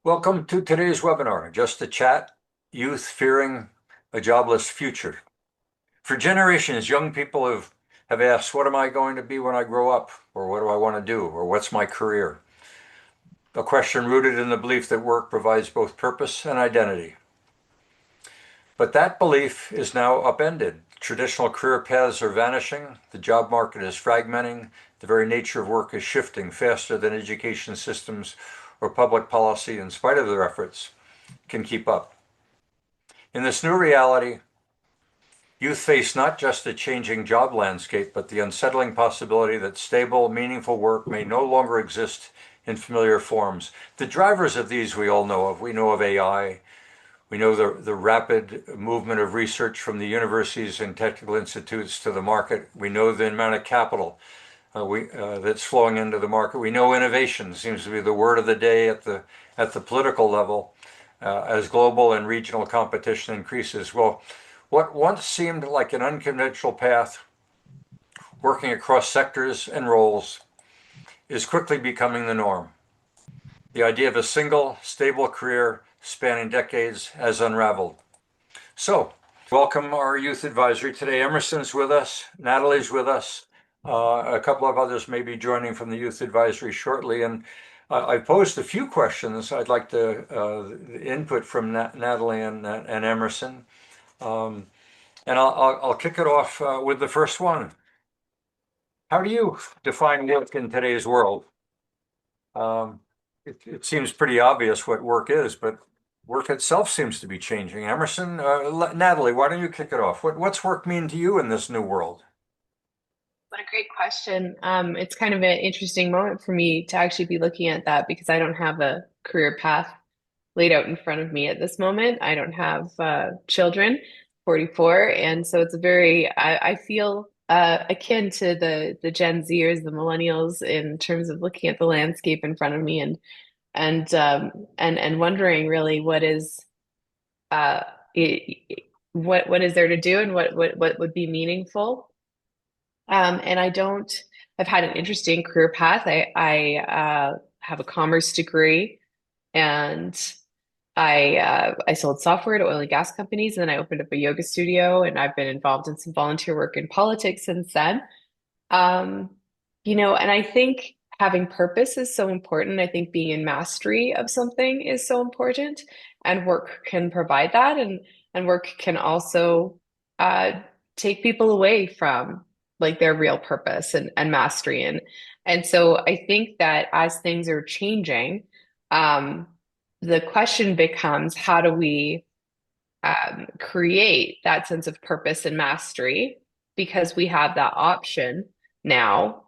Welcome to today's webinar, Just a Chat, Youth Fearing a Jobless Future. For generations, young people have asked, what am I going to be when I grow up? Or what do I want to do? Or what's my career? A question rooted in the belief that work provides both purpose and identity. But that belief is now upended. Traditional career paths are vanishing, the job market is fragmenting, the very nature of work is shifting faster than education systems or public policy, in spite of their efforts, can keep up. In this new reality, youth face not just a changing job landscape, but the unsettling possibility that stable, meaningful work may no longer exist in familiar forms. The drivers of these we all know of. We know of AI. We know the rapid movement of research from the universities and technical institutes to the market. We know the amount of capital that's flowing into the market. We know innovation seems to be the word of the day at the political level as global and regional competition increases. Well, what once seemed like an unconventional path, working across sectors and roles, is quickly becoming the norm. The idea of a single, stable career spanning decades has unraveled. So, welcome our youth advisory today. Emerson's with us, Natalie's with us, a couple of others may be joining from the youth advisory shortly. And I posed a few questions I'd like to input from Natalie and Emerson. And I'll kick it off with the first one. How do you define work in today's world? It seems pretty obvious what work is, but work itself seems to be changing. Emerson, Natalie, why don't you kick it off? What's work mean to you in this new world? What a great question. It's kind of an interesting moment for me to actually be looking at that because I don't have a career path laid out in front of me at this moment. I don't have children, 44, and so it's a very, I feel akin to the Gen Zers, the millennials, in terms of looking at the landscape in front of me and wondering really what is uh, what is there to do and what would be meaningful. And I've had an interesting career path. I have a commerce degree and I sold software to oil and gas companies, and then I opened up a yoga studio, and I've been involved in some volunteer work in politics since then. Um, and I think having purpose is so important. I think being in mastery of something is so important, and work can provide that, and work can also uh, take people away from like their real purpose and mastery. And so I think that as things are changing, um, the question becomes how do we create that sense of purpose and mastery because we have that option now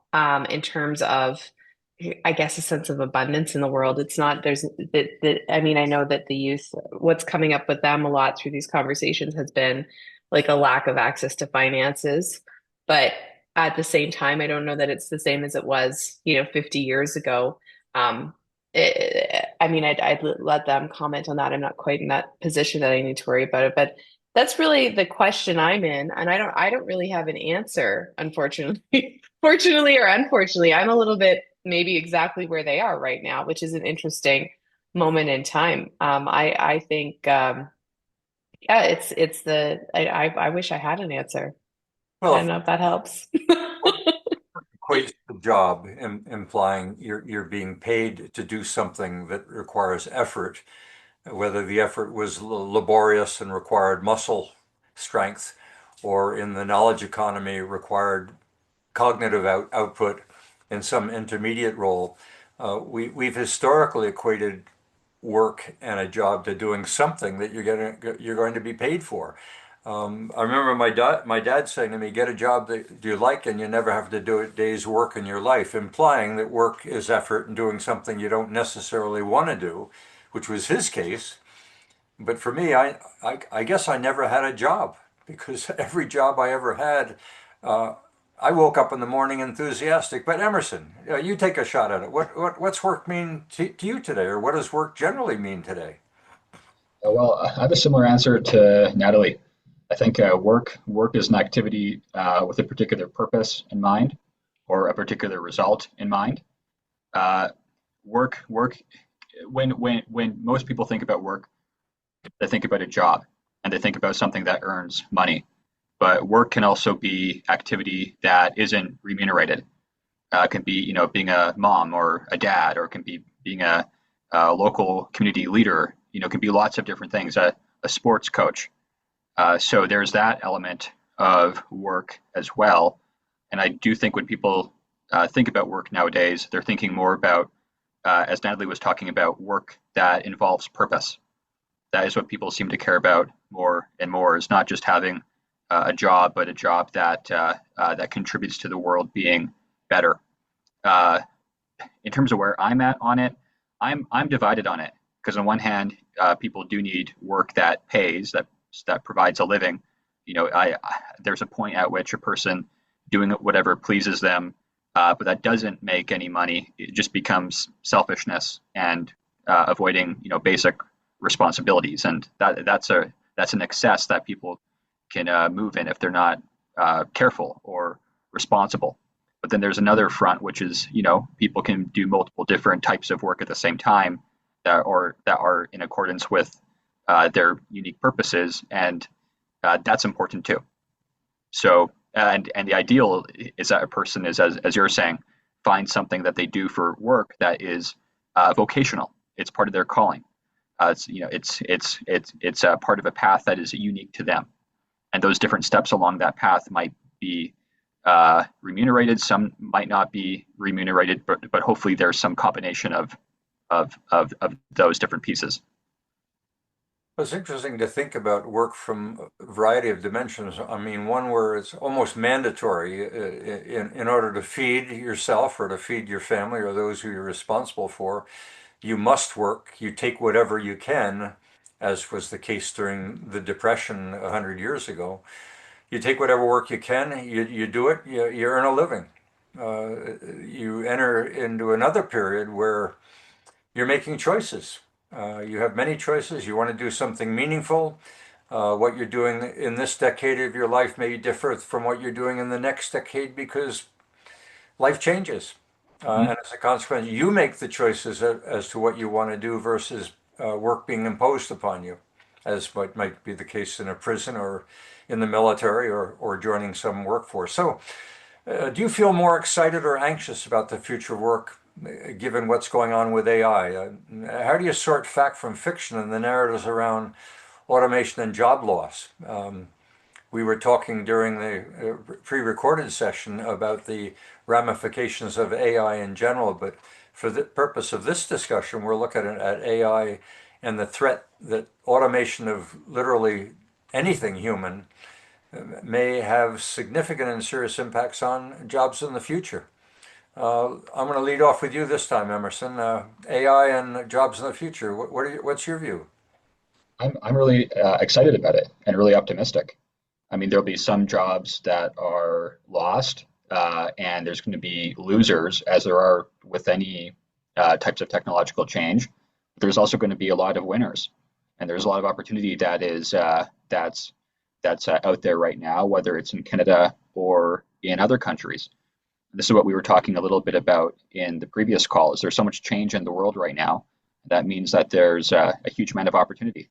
in terms of, I guess, a sense of abundance in the world. It's not, there's that, I mean, I know that the youth, what's coming up with them a lot through these conversations has been like a lack of access to finances. But at the same time, I don't know that it's the same as it was, 50 years ago. Um, I mean, I'd let them comment on that. I'm not quite in that position that I need to worry about it, but that's really the question I'm in, and I don't really have an answer, unfortunately. Fortunately or unfortunately, I'm a little bit maybe exactly where they are right now, which is an interesting moment in time. I think, yeah, it's I wish I had an answer. I Well, don't know if that helps. work equates to job, implying you're being paid to do something that requires effort, whether the effort was laborious and required muscle strength, or in the knowledge economy required cognitive output in some intermediate role. We've historically equated work and a job to doing something that you're going to be paid for. I remember my dad saying to me, "Get a job that you like, and you never have to do a day's work in your life," implying that work is effort and doing something you don't necessarily want to do, which was his case. But for me, I guess I never had a job because every job I ever had, uh, I woke up in the morning enthusiastic. But Emerson, you take a shot at it. What's work mean to you today, or what does work generally mean today? Well, I have a similar answer to Natalie. I think work is an activity with a particular purpose in mind or a particular result in mind. Uh, work when most people think about work, they think about a job and they think about something that earns money. But work can also be activity that isn't remunerated. It can be, being a mom or a dad, or it can be being a local community leader. It can be lots of different things. A sports coach. So there's that element of work as well. And I do think when people think about work nowadays, they're thinking more about, as Natalie was talking about, work that involves purpose. That is what people seem to care about more and more, is not just having a job, but a job that contributes to the world being better. Uh, in terms of where I'm at on it, I'm divided on it, because on one hand, people do need work that pays, that provides a living. There's a point at which a person doing whatever pleases them, but that doesn't make any money. It just becomes selfishness and avoiding basic responsibilities, and that's an excess that people can move in if they're not careful or responsible. But then there's another front, which is, people can do multiple different types of work at the same time that are in accordance with their unique purposes, and that's important too. So, and the ideal is that a person is, as you're saying, find something that they do for work that is vocational. It's part of their calling. It's a part of a path that is unique to them, and those different steps along that path might be remunerated. Some might not be remunerated, but hopefully there's some combination of those different pieces. It's interesting to think about work from a variety of dimensions. I mean, one where it's almost mandatory in order to feed yourself or to feed your family or those who you're responsible for. You must work. You take whatever you can, as was the case during the Depression 100 years ago. You take whatever work you can, you do it, you earn a living. You enter into another period where you're making choices. You have many choices. You want to do something meaningful. What you're doing in this decade of your life may differ from what you're doing in the next decade because life changes. Mm-hmm. And as a consequence, you make the choices as to what you want to do versus work being imposed upon you, as might be the case in a prison or in the military or joining some workforce. So, do you feel more excited or anxious about the future of work, given what's going on with AI? How do you sort fact from fiction and the narratives around automation and job loss? We were talking during the pre-recorded session about the ramifications of AI in general, but for the purpose of this discussion, we're looking at AI and the threat that automation of literally anything human may have significant and serious impacts on jobs in the future. I'm going to lead off with you this time, Emerson. AI and jobs in the future. What's your view? I'm really excited about it and really optimistic. I mean, there'll be some jobs that are lost, and there's going to be losers, as there are with any types of technological change. There's also going to be a lot of winners, and there's a lot of opportunity that's out there right now, whether it's in Canada or in other countries. This is what we were talking a little bit about in the previous call. Is there's so much change in the world right now? That means that there's a huge amount of opportunity.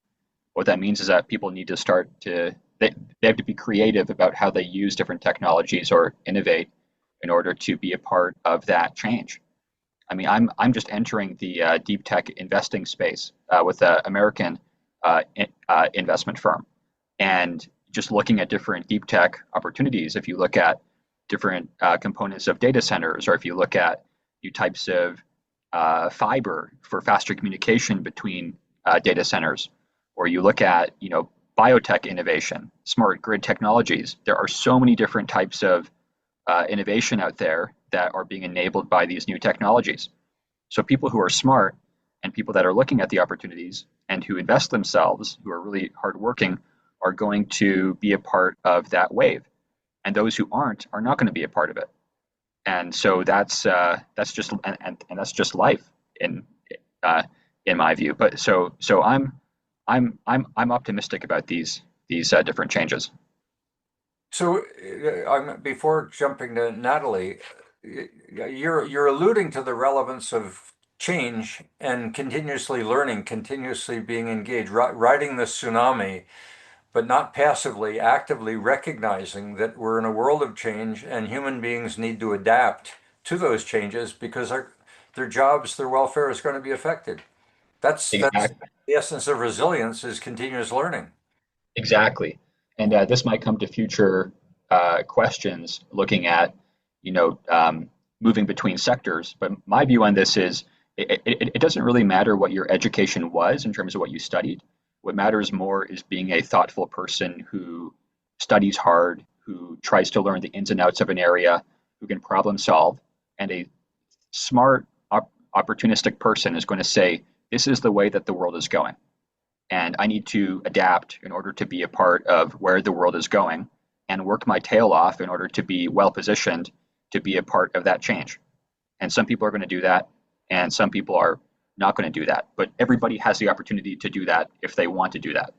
What that means is that people need to they have to be creative about how they use different technologies or innovate in order to be a part of that change. I mean, I'm just entering the deep tech investing space with an American investment firm, and just looking at different deep tech opportunities. If you look at different components of data centers, or if you look at new types of fiber for faster communication between data centers, or you look at biotech innovation, smart grid technologies. There are so many different types of innovation out there that are being enabled by these new technologies. So people who are smart and people that are looking at the opportunities and who invest themselves, who are really hardworking, are going to be a part of that wave. And those who aren't are not going to be a part of it. And so that's just life in my view. But so I'm optimistic about these different changes. So, before jumping to Natalie, you're alluding to the relevance of change and continuously learning, continuously being engaged, riding the tsunami, but not passively, actively recognizing that we're in a world of change and human beings need to adapt to those changes because their jobs, their welfare is going to be affected. That's Exactly. the essence of resilience is continuous learning. Exactly. And this might come to future questions looking at, you know, moving between sectors. But my view on this is it doesn't really matter what your education was in terms of what you studied. What matters more is being a thoughtful person who studies hard, who tries to learn the ins and outs of an area, who can problem solve. And a smart, opportunistic person is going to say, this is the way that the world is going and I need to adapt in order to be a part of where the world is going and work my tail off in order to be well positioned to be a part of that change. And some people are going to do that, and some people are not going to do that. But everybody has the opportunity to do that if they want to do that,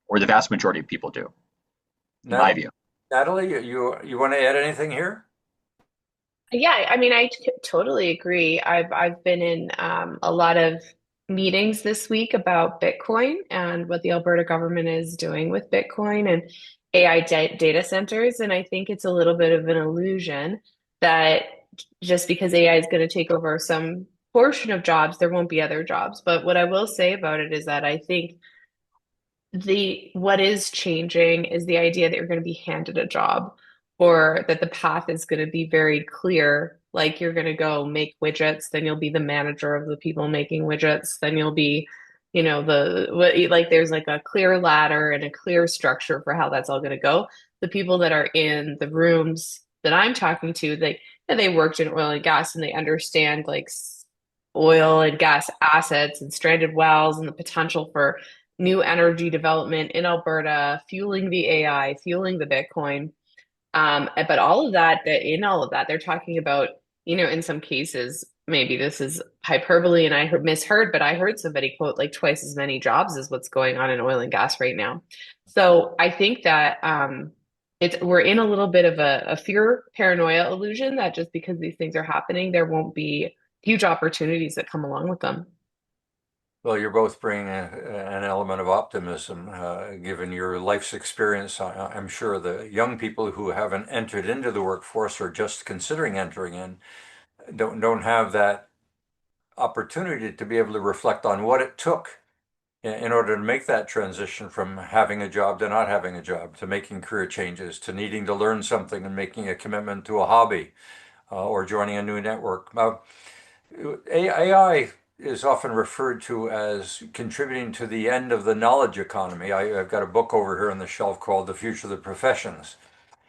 or the vast majority of people do, in my Now, view. Natalie, you want to add anything here? Yeah, I mean, totally agree. I've been in a lot of meetings this week about Bitcoin and what the Alberta government is doing with Bitcoin and AI data centers. And I think it's a little bit of an illusion that just because AI is going to take over some portion of jobs, there won't be other jobs. But what I will say about it is that I think the what is changing is the idea that you're going to be handed a job or that the path is going to be very clear. Like you're going to go make widgets, then you'll be the manager of the people making widgets, then you'll be, like there's like a clear ladder and a clear structure for how that's all going to go. The people that are in the rooms that I'm talking to, they worked in oil and gas and they understand like oil and gas assets and stranded wells and the potential for new energy development in Alberta, fueling the AI, fueling the Bitcoin. But in all of that, they're talking about, in some cases, maybe this is hyperbole and I misheard, but I heard somebody quote like twice as many jobs as what's going on in oil and gas right now. So I think that we're in a little bit of a fear paranoia illusion that just because these things are happening, there won't be huge opportunities that come along with them. Well, you're both bringing an element of optimism, given your life's experience. I'm sure the young people who haven't entered into the workforce or just considering entering in don't have that opportunity to be able to reflect on what it took in order to make that transition from having a job to not having a job, to making career changes, to needing to learn something and making a commitment to a hobby, or joining a new network. AI is often referred to as contributing to the end of the knowledge economy. I've got a book over here on the shelf called The Future of the Professions.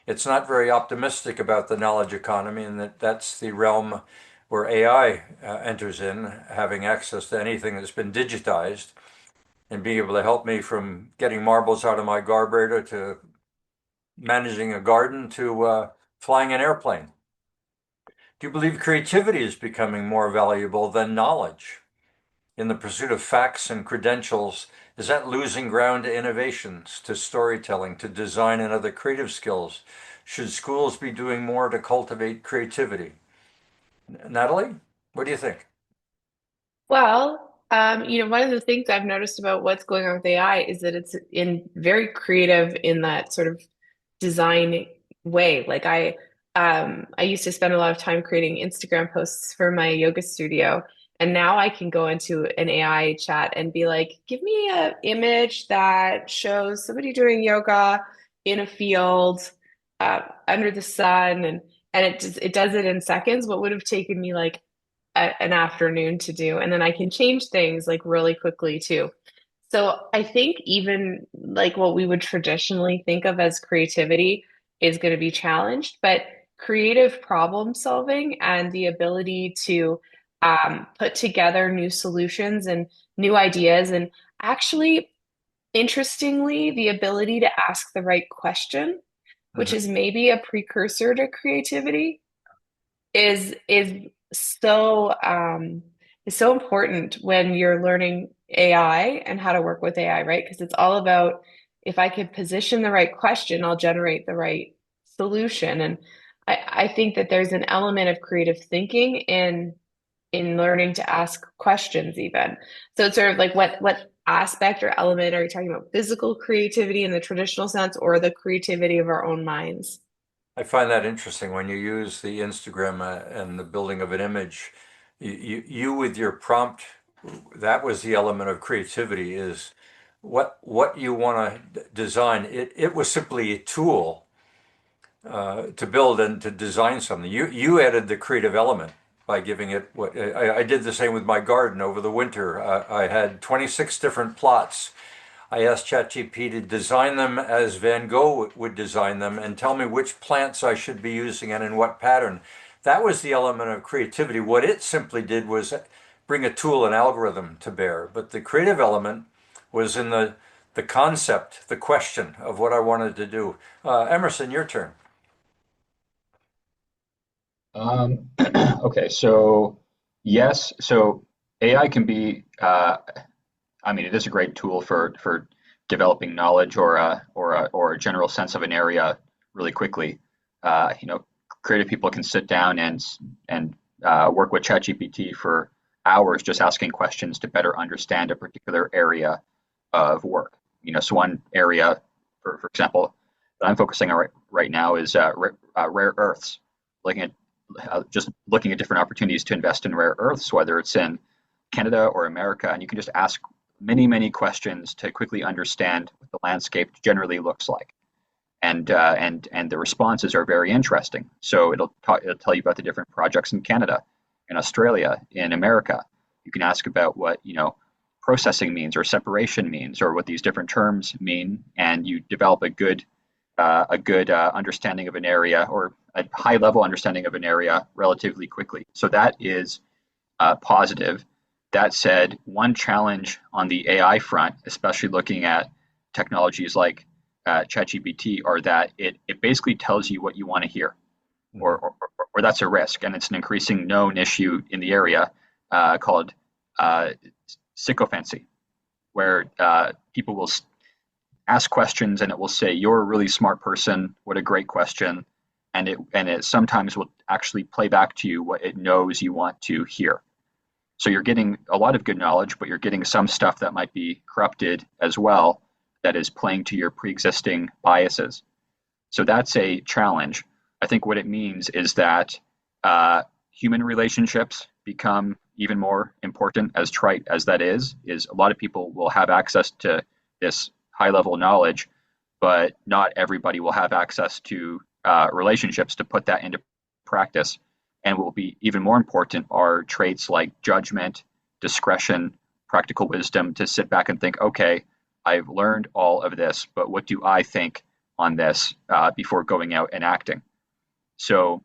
It's not very optimistic about the knowledge economy, and that's the realm where AI enters in, having access to anything that's been digitized and being able to help me from getting marbles out of my carburetor to managing a garden to flying an airplane. Do you believe creativity is becoming more valuable than knowledge? In the pursuit of facts and credentials, is that losing ground to innovations, to storytelling, to design and other creative skills? Should schools be doing more to cultivate creativity? Natalie, what do you think? Well, one of the things I've noticed about what's going on with AI is that it's in very creative in that sort of design way. Like I used to spend a lot of time creating Instagram posts for my yoga studio, and now I can go into an AI chat and be like, give me an image that shows somebody doing yoga in a field, under the sun, and it does it in seconds. What would have taken me like an afternoon to do, and then I can change things like really quickly too. So I think even like what we would traditionally think of as creativity is going to be challenged, but creative problem solving and the ability to put together new solutions and new ideas, and actually, interestingly, the ability to ask the right question, which Mhm. is maybe a precursor to creativity, is so is so important when you're learning AI and how to work with AI, right? Because it's all about if I could position the right question, I'll generate the right solution. And I think that there's an element of creative thinking in in learning to ask questions even. So it's sort of like what aspect or element are you talking about? Physical creativity in the traditional sense or the creativity of our own minds? I find that interesting when you use the Instagram and the building of an image. You with your prompt, that was the element of creativity is what you want to design. It was simply a tool to build and to design something. You added the creative element by giving it what I did the same with my garden over the winter. I had 26 different plots. I asked ChatGPT to design them as Van Gogh would design them and tell me which plants I should be using and in what pattern. That was the element of creativity. What it simply did was bring a tool, an algorithm to bear. But the creative element was in the concept, the question of what I wanted to do. Emerson, your turn. Okay, so yes, so AI can be, I mean, it is a great tool for developing knowledge or a general sense of an area really quickly. You know, creative people can sit down and work with ChatGPT for hours just asking questions to better understand a particular area of work. You know, so one area, for example, that I'm focusing on right now is rare earths, looking at just looking at different opportunities to invest in rare earths, whether it's in Canada or America, and you can just ask many questions to quickly understand what the landscape generally looks like. And the responses are very interesting. So it'll tell you about the different projects in Canada, in Australia, in America. You can ask about what processing means or separation means or what these different terms mean, and you develop a good understanding of an area or a high level understanding of an area relatively quickly. So that is positive. That said, one challenge on the AI front, especially looking at technologies like ChatGPT, are that it basically tells you what you want to hear, or, or, or that's a risk, and it's an increasing known issue in the area called sycophancy, where people will ask questions and it will say, "You're a really smart person. What a great question," and it sometimes will actually play back to you what it knows you want to hear. So you're getting a lot of good knowledge, but you're getting some stuff that might be corrupted as well, that is playing to your pre-existing biases. So that's a challenge. I think what it means is that human relationships become even more important, as trite as that is a lot of people will have access to this high level knowledge, but not everybody will have access to relationships to put that into practice. And what will be even more important are traits like judgment, discretion, practical wisdom to sit back and think, okay, I've learned all of this, but what do I think on this before going out and acting? So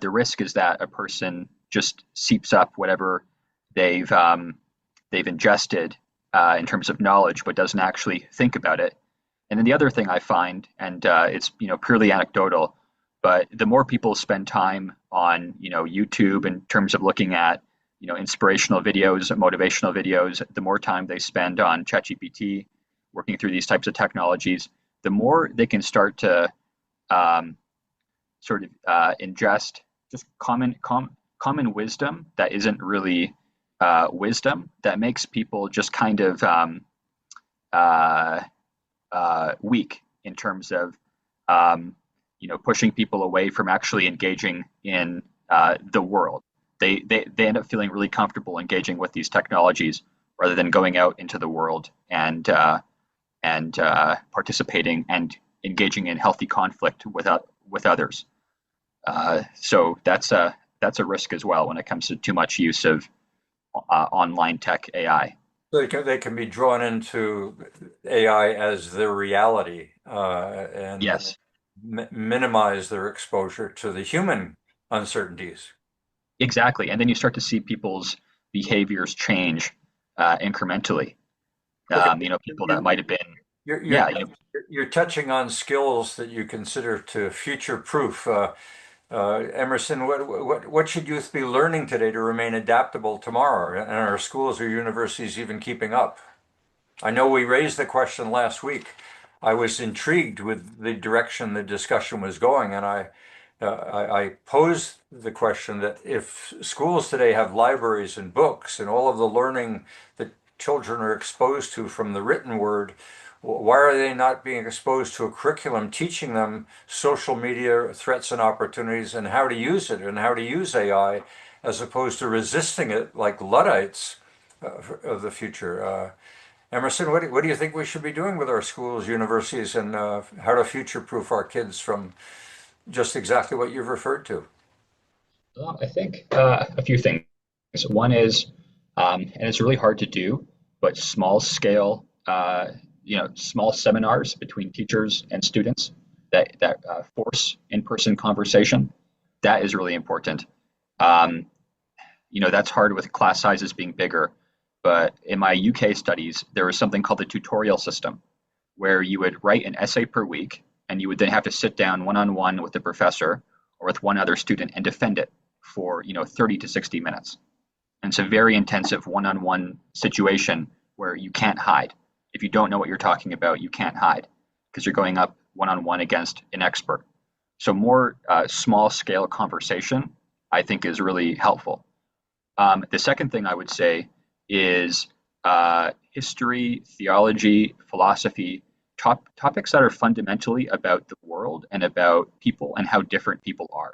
the risk is that a person just seeps up whatever they've ingested in terms of knowledge, but doesn't actually think about it. And then the other thing I find, and it's purely anecdotal, but the more people spend time on YouTube in terms of looking at inspirational videos, motivational videos, the more time they spend on ChatGPT, working through these types of technologies, the more they can start to sort of ingest just common wisdom that isn't really wisdom, that makes people just kind of uh, weak in terms of pushing people away from actually engaging in the world. They end up feeling really comfortable engaging with these technologies rather than going out into the world and participating and engaging in healthy conflict with others. So that's a risk as well when it comes to too much use of online tech AI. So they can be drawn into AI as their reality and Yes, minimize their exposure to the human uncertainties. exactly. And then you start to see people's behaviors change incrementally. Okay, People that you, might have been, you're, you're yeah, you're touching on skills that you consider to future proof. Emerson, what should youth be learning today to remain adaptable tomorrow? And are schools or universities even keeping up? I know we raised the question last week. I was intrigued with the direction the discussion was going, and I pose the question that if schools today have libraries and books and all of the learning that children are exposed to from the written word, why are they not being exposed to a curriculum teaching them social media threats and opportunities and how to use it and how to use AI as opposed to resisting it like Luddites of the future? Emerson, what do you think we should be doing with our schools, universities, and how to future-proof our kids from just exactly what you've referred to? I think a few things. One is, and it's really hard to do, but small scale, small seminars between teachers and students that force in-person conversation. That is really important. Um, that's hard with class sizes being bigger. But in my UK studies, there was something called the tutorial system, where you would write an essay per week, and you would then have to sit down one-on-one with the professor or with one other student and defend it for 30 to 60 minutes. And it's a very intensive one-on-one situation where you can't hide. If you don't know what you're talking about, you can't hide because you're going up one-on-one against an expert. So more small-scale conversation, I think, is really helpful. The second thing I would say is history, theology, philosophy, topics that are fundamentally about the world and about people and how different people are.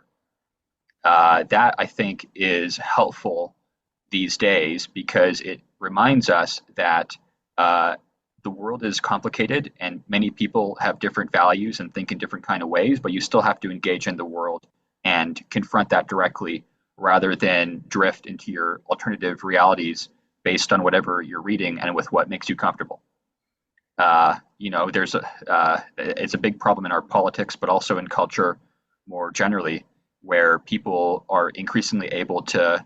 That I think is helpful these days because it reminds us that the world is complicated and many people have different values and think in different kind of ways, but you still have to engage in the world and confront that directly rather than drift into your alternative realities based on whatever you're reading and with what makes you comfortable. It's a big problem in our politics, but also in culture more generally, where people are increasingly able to,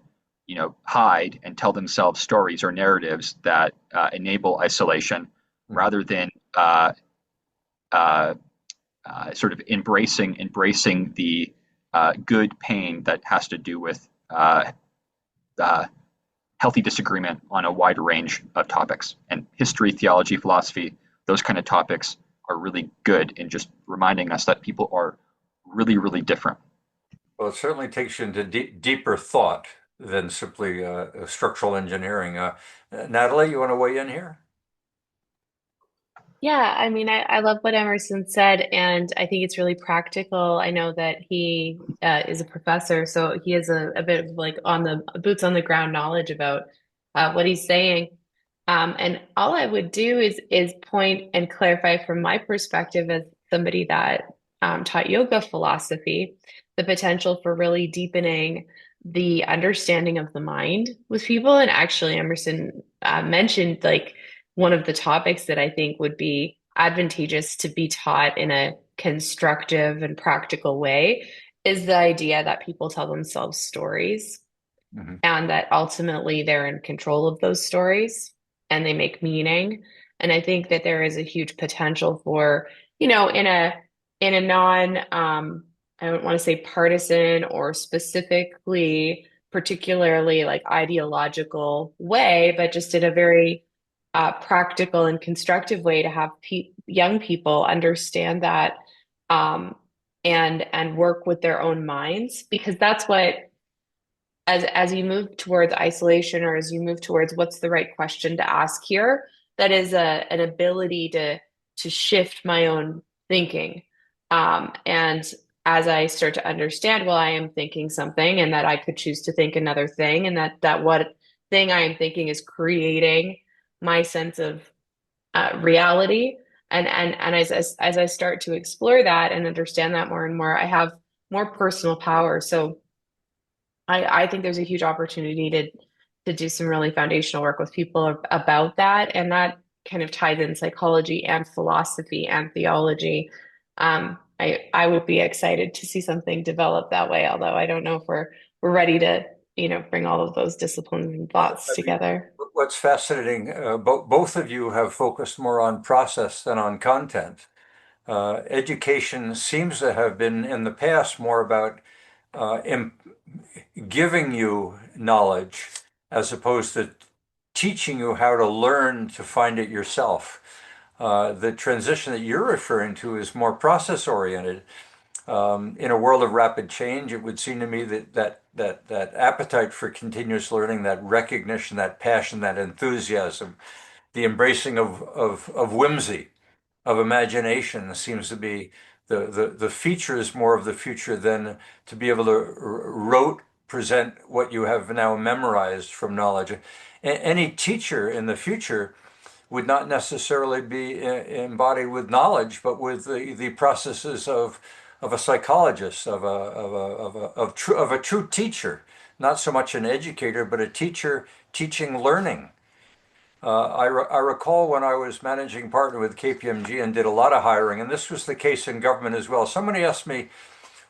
hide and tell themselves stories or narratives that enable isolation rather than sort of embracing the good pain that has to do with healthy disagreement on a wide range of topics. And history, theology, philosophy, those kind of topics are really good in just reminding us that people are really, really different. Well, it certainly takes you into deeper thought than simply structural engineering. Natalie, you want to weigh in here? Yeah, I mean, I love what Emerson said, and I think it's really practical. I know that he is a professor, so he has a bit of like on the boots on the ground knowledge about what he's saying. And all I would do is point and clarify from my perspective as somebody that taught yoga philosophy, the potential for really deepening the understanding of the mind with people. And actually, Emerson mentioned like one of the topics that I think would be advantageous to be taught in a constructive and practical way is the idea that people tell themselves stories Hmm. and that ultimately they're in control of those stories and they make meaning. And I think that there is a huge potential for, in a non I don't want to say partisan or specifically particularly like ideological way, but just in a very practical and constructive way to have young people understand that um, and work with their own minds because that's what as you move towards isolation or as you move towards what's the right question to ask here, that is an ability to shift my own thinking. And as I start to understand, well, I am thinking something and that I could choose to think another thing, and that what thing I am thinking is creating my sense of reality. And as I start to explore that and understand that more and more, I have more personal power. So I think there's a huge opportunity to do some really foundational work with people about that. And that kind of ties in psychology and philosophy and theology. I would be excited to see something develop that way, although I don't know if we're ready to, bring all of those disciplines and thoughts I mean, together. what's fascinating, both of you have focused more on process than on content. Education seems to have been in the past more about uh, im giving you knowledge as opposed to teaching you how to learn to find it yourself. The transition that you're referring to is more process oriented. In a world of rapid change, it would seem to me that appetite for continuous learning, that recognition, that passion, that enthusiasm, the embracing of whimsy, of imagination seems to be the features more of the future than to be able to rote present what you have now memorized from knowledge. Any teacher in the future would not necessarily be embodied with knowledge, but with the processes of a psychologist, of a true teacher, not so much an educator, but a teacher teaching learning. I recall when I was managing partner with KPMG and did a lot of hiring, and this was the case in government as well. Somebody asked me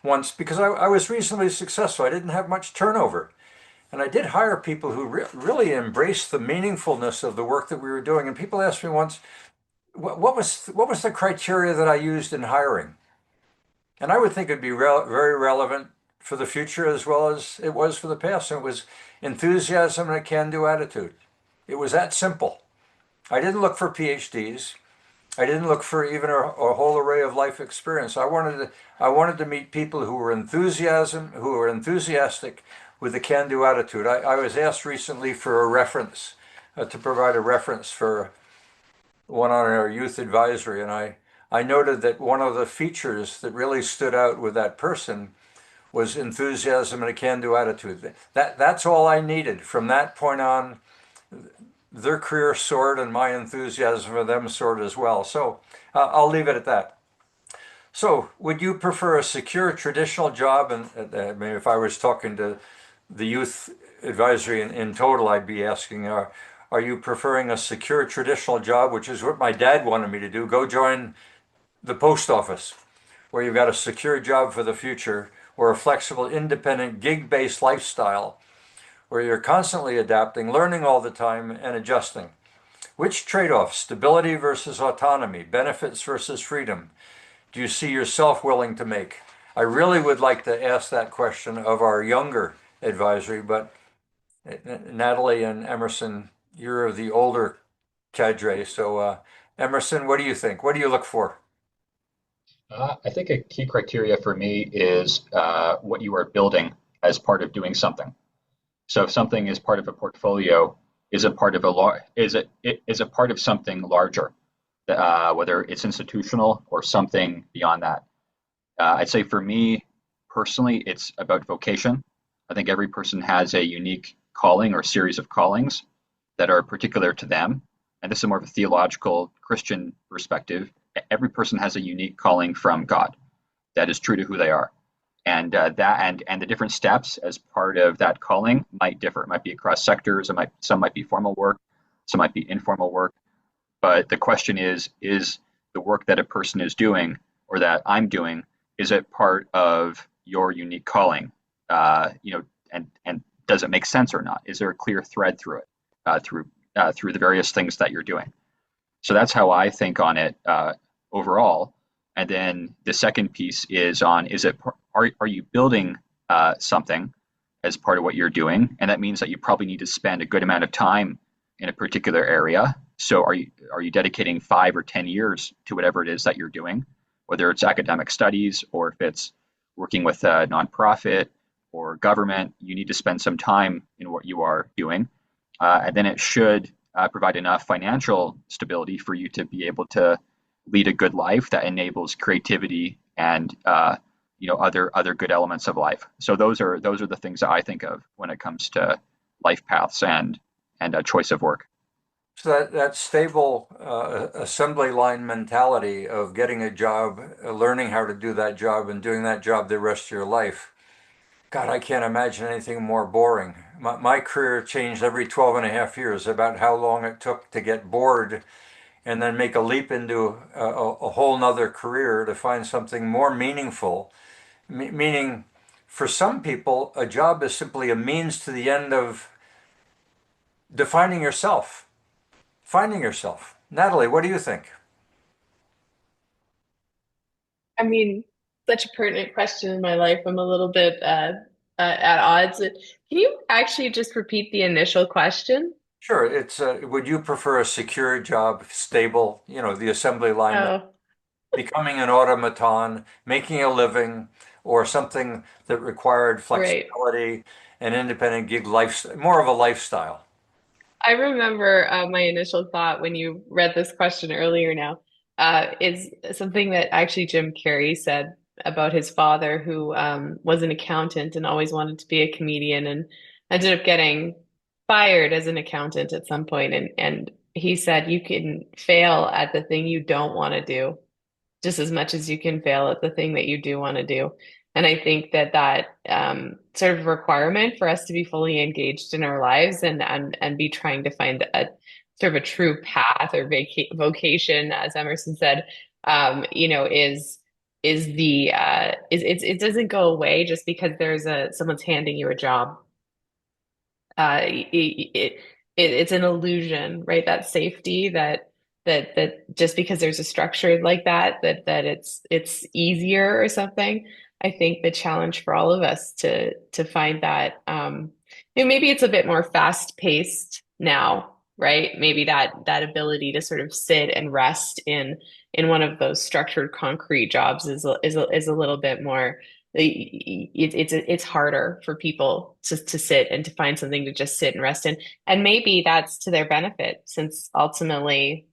once, because I was reasonably successful, I didn't have much turnover. And I did hire people who really embraced the meaningfulness of the work that we were doing. And people asked me once, what was the criteria that I used in hiring? And I would think it'd be very relevant for the future as well as it was for the past. And it was enthusiasm and a can-do attitude. It was that simple. I didn't look for PhDs. I didn't look for even a whole array of life experience. I wanted to meet people who were enthusiastic with a can-do attitude. I was asked recently for a reference, to provide a reference for one on our youth advisory, and I noted that one of the features that really stood out with that person was enthusiasm and a can-do attitude. That's all I needed. From that point on, their career soared and my enthusiasm for them soared as well. So I'll leave it at that. So, would you prefer a secure traditional job? And I mean, if I was talking to the youth advisory in total, I'd be asking, are you preferring a secure traditional job, which is what my dad wanted me to do? Go join the post office, where you've got a secure job for the future, or a flexible, independent, gig-based lifestyle, where you're constantly adapting, learning all the time, and adjusting. Which trade-off, stability versus autonomy, benefits versus freedom, do you see yourself willing to make? I really would like to ask that question of our younger advisory, but Natalie and Emerson, you're the older cadre. So, Emerson, what do you think? What do you look for? I think a key criteria for me is what you are building as part of doing something. So if something is part of a portfolio, is it part of is it part of something larger, whether it's institutional or something beyond that? I'd say for me personally, it's about vocation. I think every person has a unique calling or series of callings that are particular to them. And this is more of a theological Christian perspective. Every person has a unique calling from God that is true to who they are. And the different steps as part of that calling might differ. It might be across sectors. Some might be formal work, some might be informal work. But the question is the work that a person is doing or that I'm doing, is it part of your unique calling? And does it make sense or not? Is there a clear thread through it, through the various things that you're doing? So that's how I think on it overall. And then the second piece is on, are you building something as part of what you're doing? And that means that you probably need to spend a good amount of time in a particular area. So are you dedicating 5 or 10 years to whatever it is that you're doing, whether it's academic studies or if it's working with a nonprofit or government? You need to spend some time in what you are doing. And then it should provide enough financial stability for you to be able to lead a good life that enables creativity and other good elements of life. So those are the things that I think of when it comes to life paths and a choice of work. So that stable assembly line mentality of getting a job, learning how to do that job, and doing that job the rest of your life. God, I can't imagine anything more boring. My career changed every 12 and a half years, about how long it took to get bored and then make a leap into a whole nother career to find something more meaningful. Meaning, for some people, a job is simply a means to the end of defining yourself, finding yourself. Natalie, what do you think? I mean, such a pertinent question in my life. I'm a little bit at odds. Can you actually just repeat the initial question? Sure, it's would you prefer a secure job, stable, the assembly line? Oh. becoming an automaton, making a living, or something that required Right. flexibility and independent gig lifestyle, more of a lifestyle. I remember my initial thought when you read this question earlier now, is something that actually Jim Carrey said about his father, who was an accountant and always wanted to be a comedian and ended up getting fired as an accountant at some point. And he said, you can fail at the thing you don't want to do just as much as you can fail at the thing that you do want to do. And I think that sort of requirement for us to be fully engaged in our lives and be trying to find a sort of a true path or vocation, as Emerson said, is the it doesn't go away just because there's someone's handing you a job. It's an illusion, right? That safety that just because there's a structure like that it's easier or something. I think the challenge for all of us to find that maybe it's a bit more fast paced now, right? Maybe that ability to sort of sit and rest in one of those structured concrete jobs is a little bit more it's harder for people to sit and to find something to just sit and rest in. And maybe that's to their benefit, since ultimately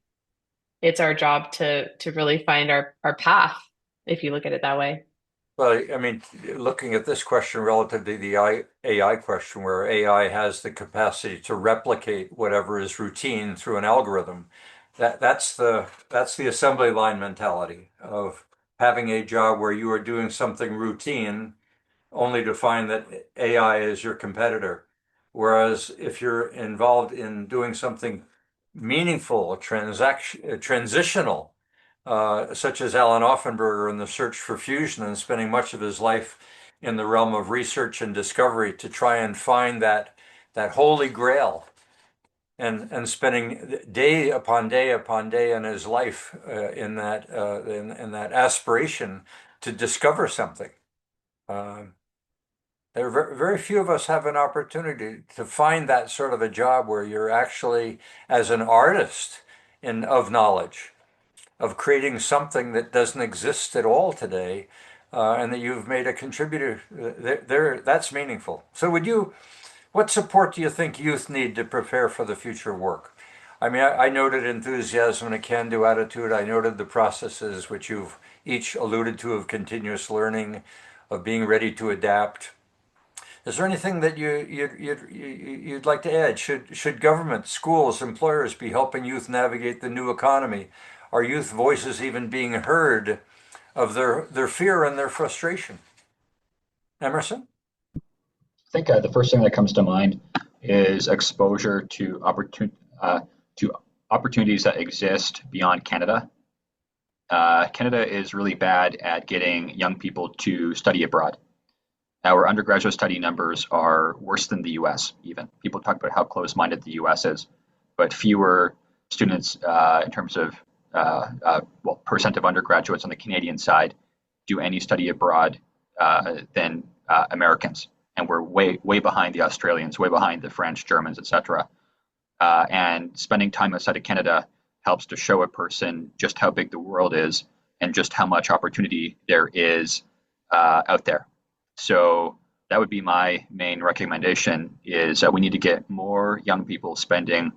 it's our job to really find our path, if you look at it that way. Well, I mean, looking at this question relative to the AI question, where AI has the capacity to replicate whatever is routine through an algorithm, that's the assembly line mentality of having a job where you are doing something routine only to find that AI is your competitor. Whereas if you're involved in doing something meaningful, transitional, such as Alan Offenberger in the search for fusion and spending much of his life in the realm of research and discovery to try and find that holy grail and spending day upon day upon day in his life in that aspiration to discover something. Um, there are very few of us have an opportunity to find that sort of a job where you're actually, as an artist of knowledge, of creating something that doesn't exist at all today, and that you've made a contributor. That's meaningful. So, what support do you think youth need to prepare for the future work? I mean, I noted enthusiasm and a can-do attitude. I noted the processes which you've each alluded to of continuous learning, of being ready to adapt. Is there anything that you'd like to add? Should government, schools, employers be helping youth navigate the new economy? Are youth voices even being heard of their fear and their frustration? Emerson? I think the first thing that comes to mind is exposure to opportunities that exist beyond Canada. Canada is really bad at getting young people to study abroad. Our undergraduate study numbers are worse than the US, even. People talk about how close-minded the US is, but fewer students in terms of percent of undergraduates on the Canadian side do any study abroad than Americans. And we're way behind the Australians, way behind the French, Germans, etc. And spending time outside of Canada helps to show a person just how big the world is and just how much opportunity there is out there. So that would be my main recommendation is that we need to get more young people spending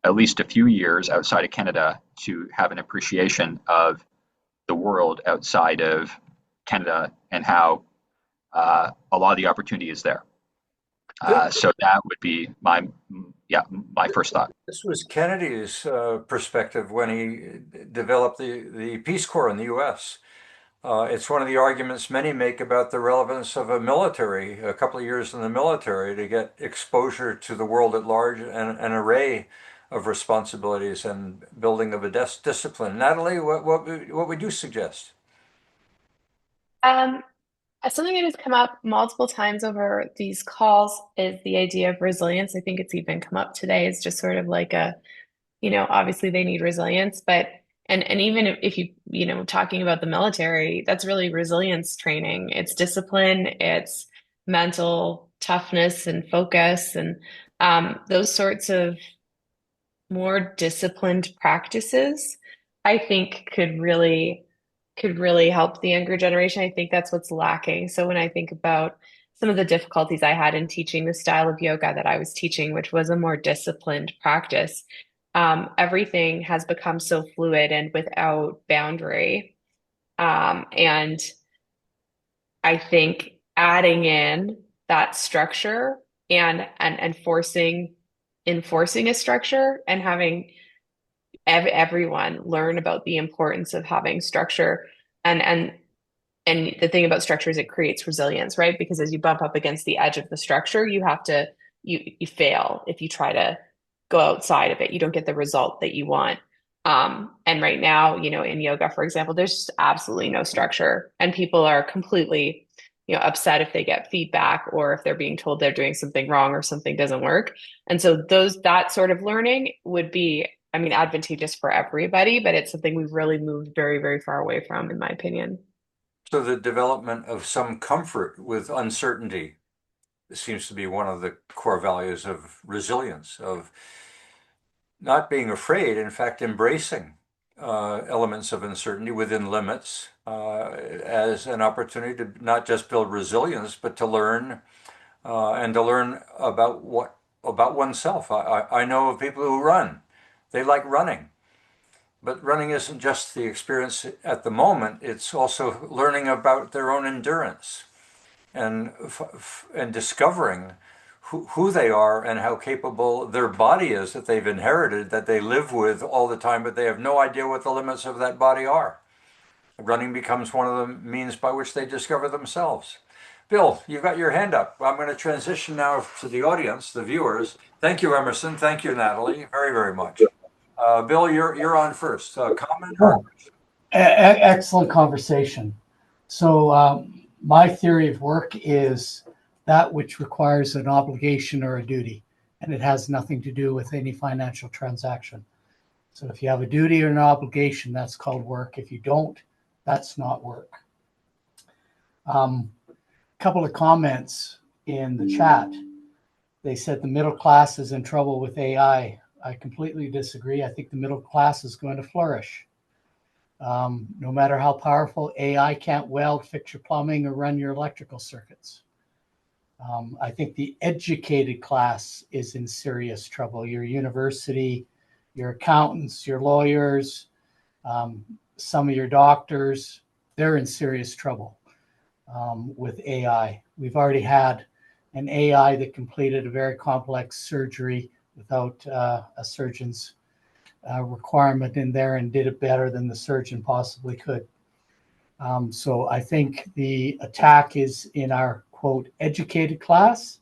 at least a few years outside of Canada to have an appreciation of the world outside of Canada and how a lot of the opportunity is there. So that would be my first thought. This was Kennedy's perspective when he developed the Peace Corps in the U.S. It's one of the arguments many make about the relevance of a couple of years in the military to get exposure to the world at large and an array of responsibilities and building of a discipline. Natalie, what would you suggest? Um, Something that has come up multiple times over these calls is the idea of resilience. I think it's even come up today. It's just sort of like obviously they need resilience, but and even if talking about the military, that's really resilience training. It's discipline, it's mental toughness and focus, and those sorts of more disciplined practices, I think could really could really help the younger generation. I think that's what's lacking. So when I think about some of the difficulties I had in teaching the style of yoga that I was teaching, which was a more disciplined practice, everything has become so fluid and without boundary. And I think adding in that structure and enforcing a structure and having everyone learn about the importance of having structure and and and the thing about structure is it creates resilience, right? Because as you bump up against the edge of the structure, you fail if you try to go outside of it. You don't get the result that you want. And right now, in yoga, for example, there's just absolutely no structure, and people are completely, upset if they get feedback or if they're being told they're doing something wrong or something doesn't work. And so that sort of learning would be, I mean, advantageous for everybody, but it's something we've really moved very, very far away from, in my opinion. So the development of some comfort with uncertainty seems to be one of the core values of resilience, of not being afraid, in fact, embracing elements of uncertainty within limits as an opportunity to not just build resilience, but to learn and to learn about oneself. I know of people who run. They like running. But running isn't just the experience at the moment, it's also learning about their own endurance and discovering who they are and how capable their body is that they've inherited, that they live with all the time, but they have no idea what the limits of that body are. Running becomes one of the means by which they discover themselves. Bill, you've got your hand up. I'm going to transition now to the audience, the viewers. Thank you, Emerson. Thank you, Natalie, very, very much. Bill, you're on first. Comment or Excellent conversation. So my theory of work is that which requires an obligation or a duty, and it has nothing to do with any financial transaction. So if you have a duty or an obligation, that's called work. If you don't, that's not work. Couple of comments in the chat. They said the middle class is in trouble with AI. I completely disagree. I think the middle class is going to flourish. No matter how powerful, AI can't weld, fix your plumbing, or run your electrical circuits. I think the educated class is in serious trouble. Your university, your accountants, your lawyers, some of your doctors, they're in serious trouble with AI. We've already had an AI that completed a very complex surgery without a surgeon's requirement in there and did it better than the surgeon possibly could. So I think the attack is in our, quote, educated class.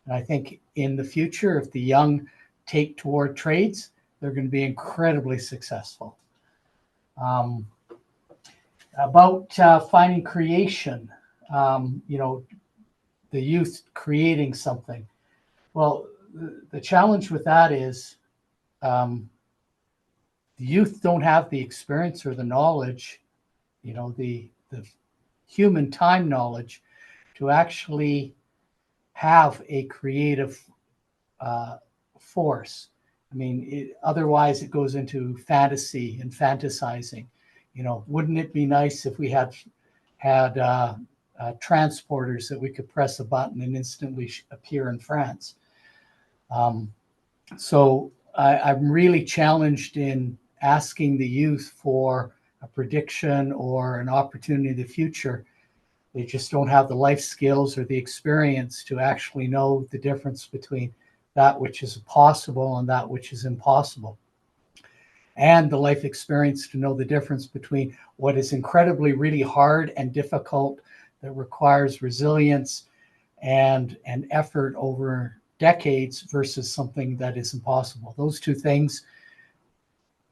And I think in the future, if the young take toward trades, they're going to be incredibly successful. About finding creation, the youth creating something. Well, the challenge with that is the youth don't have the experience or the knowledge, the human time knowledge to actually have a creative force. I mean, otherwise it goes into fantasy and fantasizing. Wouldn't it be nice if we had transporters that we could press a button and instantly appear in France? So I'm really challenged in asking the youth for a prediction or an opportunity in the future. They just don't have the life skills or the experience to actually know the difference between that which is possible and that which is impossible. And the life experience to know the difference between what is incredibly really hard and difficult that requires resilience and effort over decades versus something that is impossible. Those two things,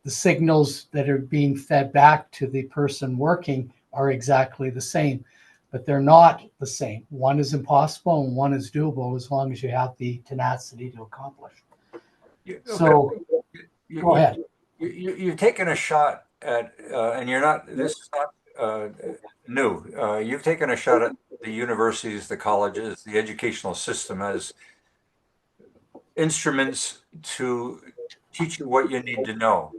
the signals that are being fed back to the person working are exactly the same, but they're not the same. One is impossible and one is doable as long as you have the tenacity to accomplish. So go ahead. You've taken a shot at, and you're not, this is not new. You've taken a shot at the universities, the colleges, the educational system as instruments to teach you what you need to know.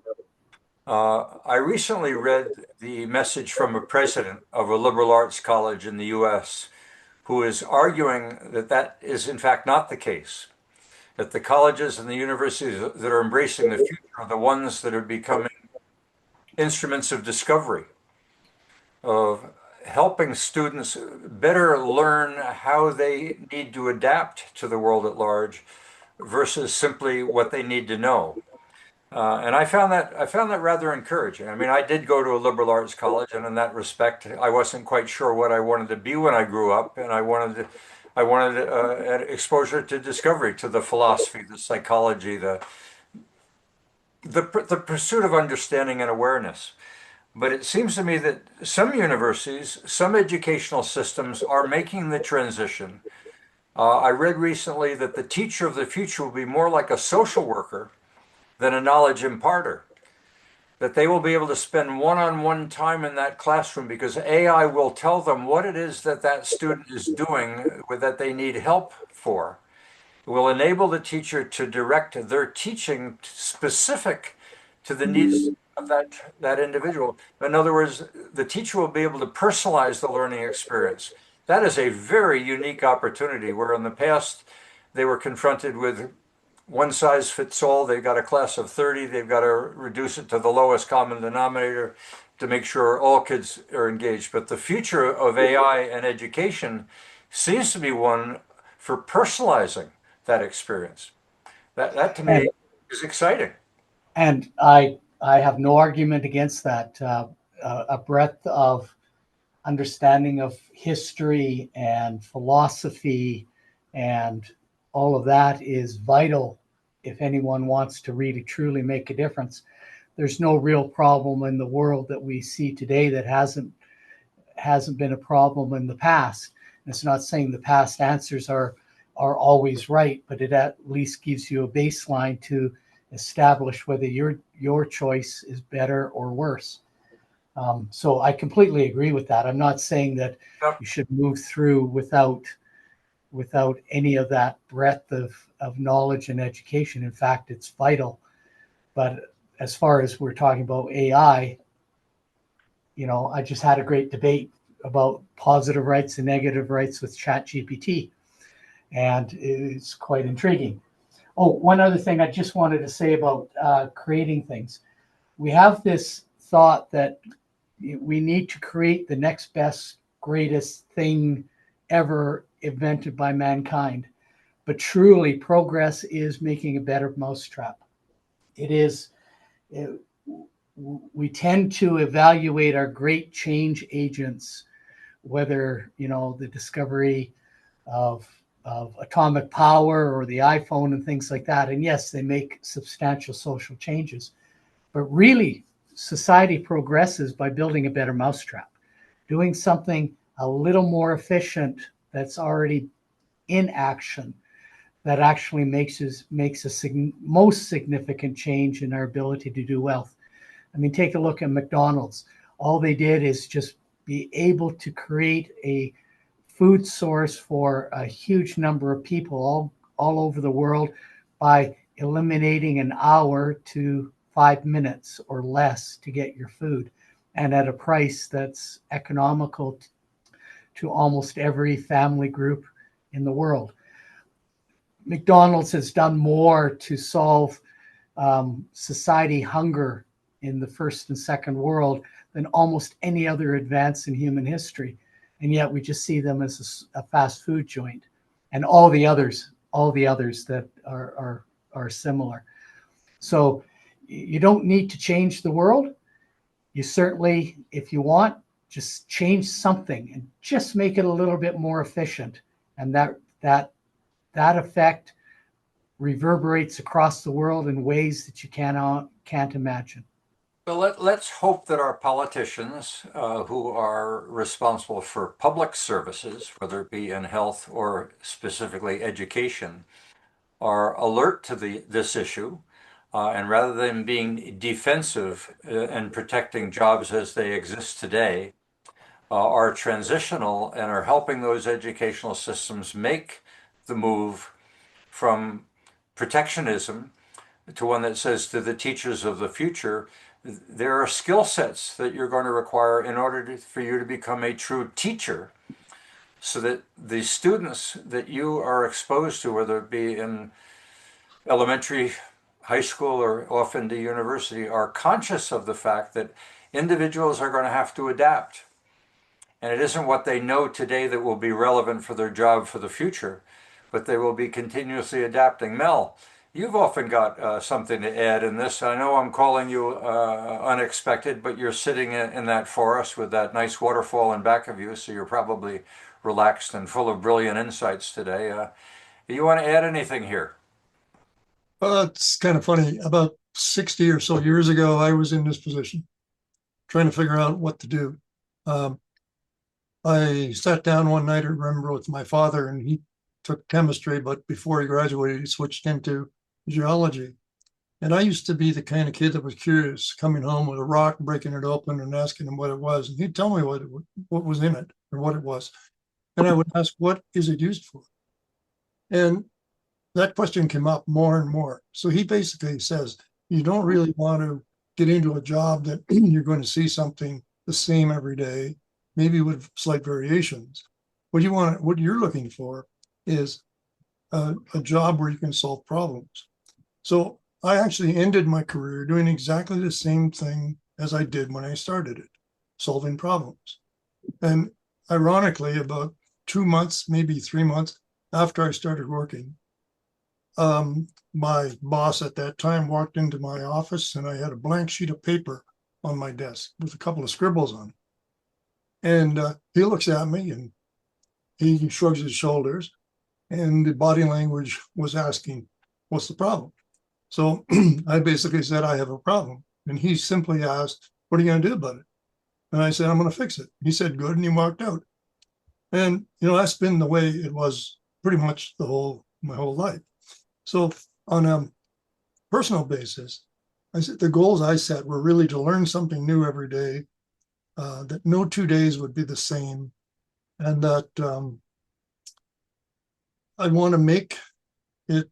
I recently read the message from a president of a liberal arts college in the US who is arguing that that is in fact not the case, that the colleges and the universities that are embracing the future are the ones that are becoming instruments of discovery, of helping students better learn how they need to adapt to the world at large versus simply what they need to know. And I found that rather encouraging. I mean, I did go to a liberal arts college, and in that respect, I wasn't quite sure what I wanted to be when I grew up, and I wanted exposure to discovery, to the philosophy, the psychology, the pursuit of understanding and awareness. But it seems to me that some universities, some educational systems are making the transition. I read recently that the teacher of the future will be more like a social worker than a knowledge imparter, that they will be able to spend one-on-one time in that classroom because AI will tell them what it is that that student is doing that they need help for. It will enable the teacher to direct their teaching specific to the needs of that individual. In other words, the teacher will be able to personalize the learning experience. That is a very unique opportunity where in the past they were confronted with one size fits all. They've got a class of 30. They've got to reduce it to the lowest common denominator to make sure all kids are engaged. But the future of AI and education seems to be one for personalizing that experience. That to And me is exciting. and I have no argument against that. A breadth of understanding of history and philosophy and all of that is vital if anyone wants to really truly make a difference. There's no real problem in the world that we see today that hasn't been a problem in the past. And it's not saying the past answers are always right, but it at least gives you a baseline to establish whether your choice is better or worse. So I completely agree with that. I'm not saying that Yep. you should move through without any of that breadth of knowledge and education. In fact, it's vital. But as far as we're talking about AI, I just had a great debate about positive rights and negative rights with ChatGPT, and it's quite intriguing. Oh, one other thing I just wanted to say about creating things. We have this thought that we need to create the next best, greatest thing ever invented by mankind. But truly, progress is making a better mousetrap. It is. It, we tend to evaluate our great change agents, whether the discovery of atomic power or the iPhone and things like that. And yes, they make substantial social changes, but really, society progresses by building a better mousetrap, doing something a little more efficient that's already in action that actually makes a most significant change in our ability to do wealth. I mean, take a look at McDonald's. All they did is just be able to create a food source for a huge number of people all over the world by eliminating an hour to 5 minutes or less to get your food, and at a price that's economical to almost every family group in the world. McDonald's has done more to solve society hunger in the first and second world than almost any other advance in human history. And yet we just see them as a fast food joint, and all the others that are similar. So you don't need to change the world. You certainly, if you want, just change something and just make it a little bit more efficient. And that effect reverberates across the world in ways that you can't imagine. Well, let's hope that our politicians who are responsible for public services, whether it be in health or specifically education, are alert to this issue. And rather than being defensive and protecting jobs as they exist today, are transitional and are helping those educational systems make the move from protectionism to one that says to the teachers of the future, there are skill sets that you're going to require in order for you to become a true teacher, so that the students that you are exposed to, whether it be in elementary, high school, or off into university, are conscious of the fact that individuals are going to have to adapt. And it isn't what they know today that will be relevant for their job for the future, but they will be continuously adapting. Mel, you've often got something to add in this. I know I'm calling you unexpected, but you're sitting in that forest with that nice waterfall in back of you, so you're probably relaxed and full of brilliant insights today. You want to add anything here? Well, it's kind of funny. About 60 or so years ago, I was in this position, trying to figure out what to do. I sat down one night, I remember, with my father, and he took chemistry, but before he graduated, he switched into geology. And I used to be the kind of kid that was curious, coming home with a rock, breaking it open, and asking him what it was. And he'd tell me what was in it or what it was. And I would ask, what is it used for? And that question came up more and more. So he basically says, you don't really want to get into a job that you're going to see something the same every day, maybe with slight variations. What you're looking for is a job where you can solve problems. So I actually ended my career doing exactly the same thing as I did when I started it, solving problems. And ironically, about 2 months, maybe 3 months after I started working, my boss at that time walked into my office, and I had a blank sheet of paper on my desk with a couple of scribbles on it. And he looks at me and he shrugs his shoulders, and the body language was asking, what's the problem? So I basically said, I have a problem. And he simply asked, what are you going to do about it? And I said, I'm going to fix it. He said, good. And he walked out. And, that's been the way it was pretty much my whole life. So on a personal basis, I said the goals I set were really to learn something new every day, that no 2 days would be the same, and that I want to make it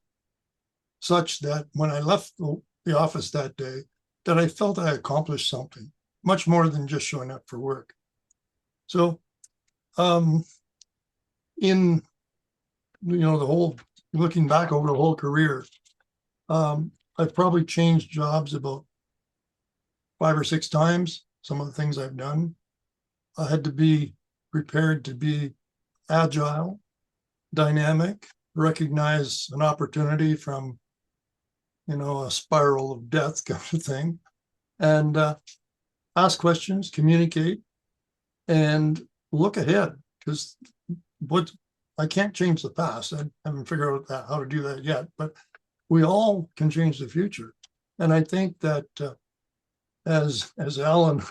such that when I left the office that day, that I felt I accomplished something much more than just showing up for work. So in the whole, looking back over the whole career, I've probably changed jobs about 5 or 6 times. Some of the things I've done, I had to be prepared to be agile, dynamic, recognize an opportunity from, a spiral of death kind of thing, and ask questions, communicate, and look ahead. Because I can't change the past. I haven't figured out how to do that yet, but we all can change the future. And I think that as Alan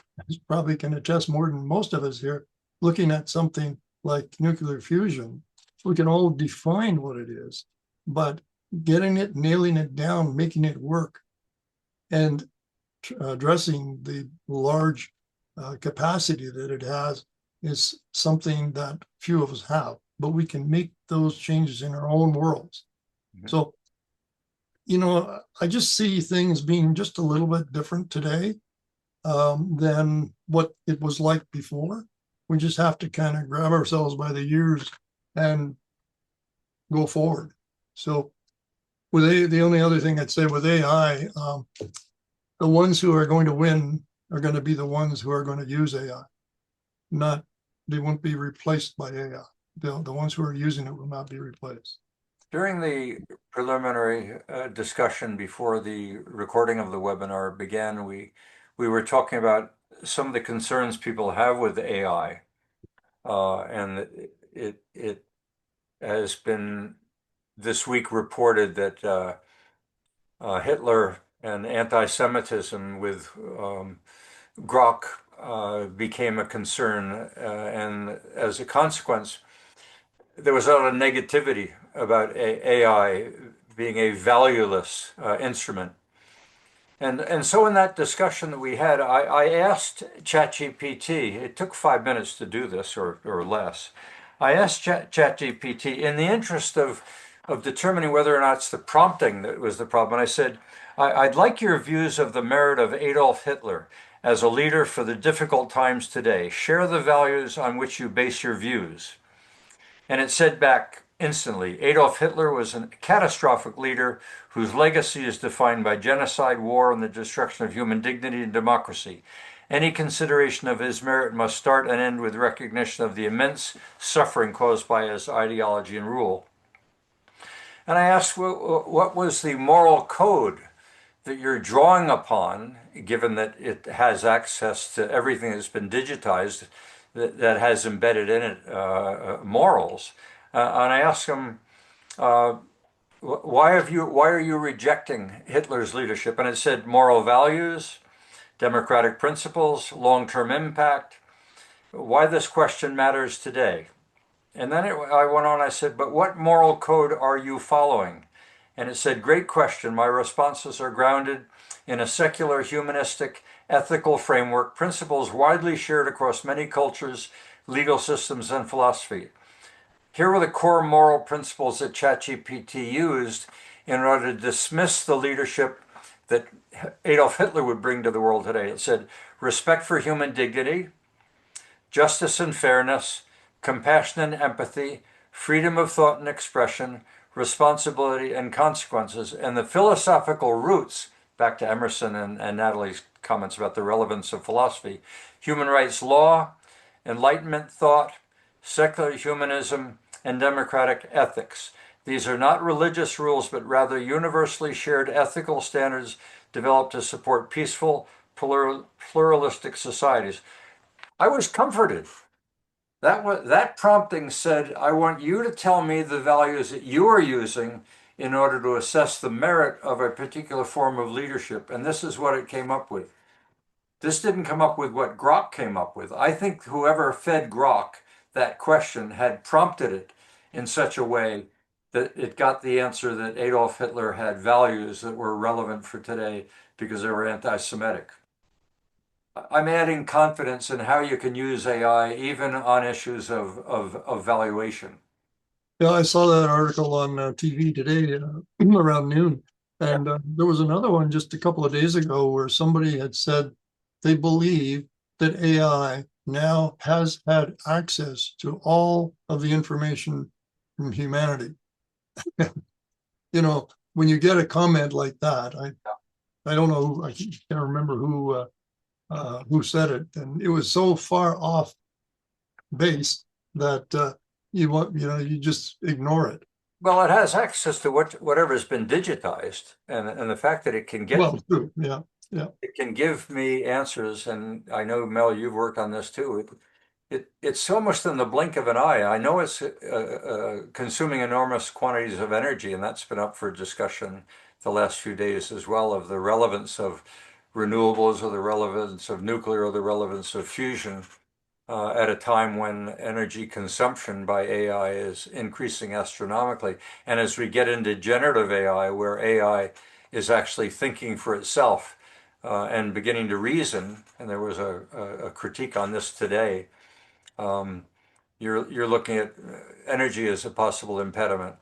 probably can attest more than most of us here, looking at something like nuclear fusion, we can all define what it is, but getting it, nailing it down, making it work, and addressing the large capacity that it has is something that few of us have, but we can make those changes in our own worlds. Mm-hmm. So, I just see things being just a little bit different today than what it was like before. We just have to kind of grab ourselves by the ears and go forward. So the only other thing I'd say with AI, the ones who are going to win are going to be the ones who are going to use AI. They won't be replaced by AI. The ones who are using it will not be replaced. During the preliminary discussion before the recording of the webinar began, we were talking about some of the concerns people have with AI, and it has been this week reported that Hitler and anti-Semitism with Grok became a concern, and as a consequence, there was a lot of negativity about AI being a valueless instrument. And so in that discussion that we had, I asked ChatGPT, it took 5 minutes to do this or less. I asked ChatGPT in the interest of determining whether or not it's the prompting that was the problem. And I said, I'd like your views of the merit of Adolf Hitler as a leader for the difficult times today. Share the values on which you base your views. And it said back instantly, Adolf Hitler was a catastrophic leader whose legacy is defined by genocide, war, and the destruction of human dignity and democracy. Any consideration of his merit must start and end with recognition of the immense suffering caused by his ideology and rule. And I asked, what was the moral code that you're drawing upon, given that it has access to everything that's been digitized, that has embedded in it morals? And I asked him, why are you rejecting Hitler's leadership? And it said moral values, democratic principles, long-term impact. Why this question matters today. And then I went on, I said, but what moral code are you following? And it said, great question. My responses are grounded in a secular, humanistic, ethical framework, principles widely shared across many cultures, legal systems, and philosophy. Here were the core moral principles that ChatGPT used in order to dismiss the leadership that Adolf Hitler would bring to the world today. It said, respect for human dignity, justice and fairness, compassion and empathy, freedom of thought and expression, responsibility and consequences, and the philosophical roots, back to Emerson and Natalie's comments about the relevance of philosophy, human rights law, Enlightenment thought, secular humanism, and democratic ethics. These are not religious rules, but rather universally shared ethical standards developed to support peaceful, pluralistic societies. I was comforted. That prompting said, I want you to tell me the values that you are using in order to assess the merit of a particular form of leadership. And this is what it came up with. This didn't come up with what Grok came up with. I think whoever fed Grok that question had prompted it in such a way that it got the answer that Adolf Hitler had values that were relevant for today because they were anti-Semitic. I'm adding confidence in how you can use AI even on issues of valuation. Yeah, I saw that article on TV today around noon. And there was another one just a couple of days ago where somebody had said they believe that AI now has had access to all of the information from humanity. You know, when you get a comment like that, I don't know, I can't remember who said it, and it was so far off base that you just ignore it. Well, it has access to whatever's been digitized, and the fact that it can get Well, true, yeah. it can give me answers, and I know, Mel, you've worked on this too. It's almost in the blink of an eye. I know it's consuming enormous quantities of energy, and that's been up for discussion the last few days as well, of the relevance of renewables or the relevance of nuclear or the relevance of fusion at a time when energy consumption by AI is increasing astronomically. And as we get into generative AI, where AI is actually thinking for itself and beginning to reason, and there was a critique on this today, you're looking at energy as a possible impediment.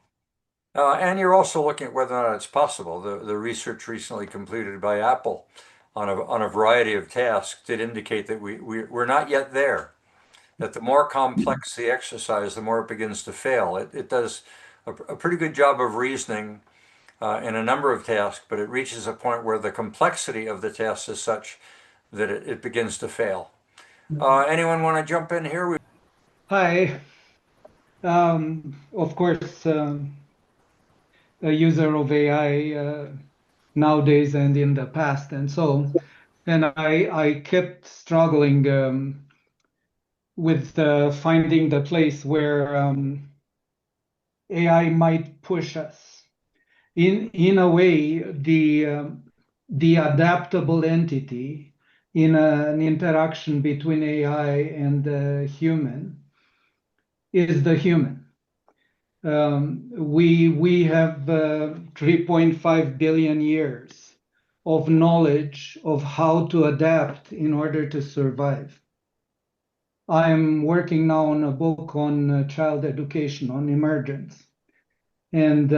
And you're also looking at whether or not it's possible. The research recently completed by Apple on a variety of tasks did indicate that we're not yet there. That the more complex the exercise, the more it begins to fail. It does a pretty good job of reasoning in a number of tasks, but it reaches a point where the complexity of the task is such that it begins to fail. Anyone want to jump in here? Hi. Of course, a user of AI nowadays and in the past, and I kept struggling with finding the place where AI might push us. In a way, the adaptable entity in an interaction between AI and the human is the human. We have 3.5 billion years of knowledge of how to adapt in order to survive. I'm working now on a book on child education, on emergence. And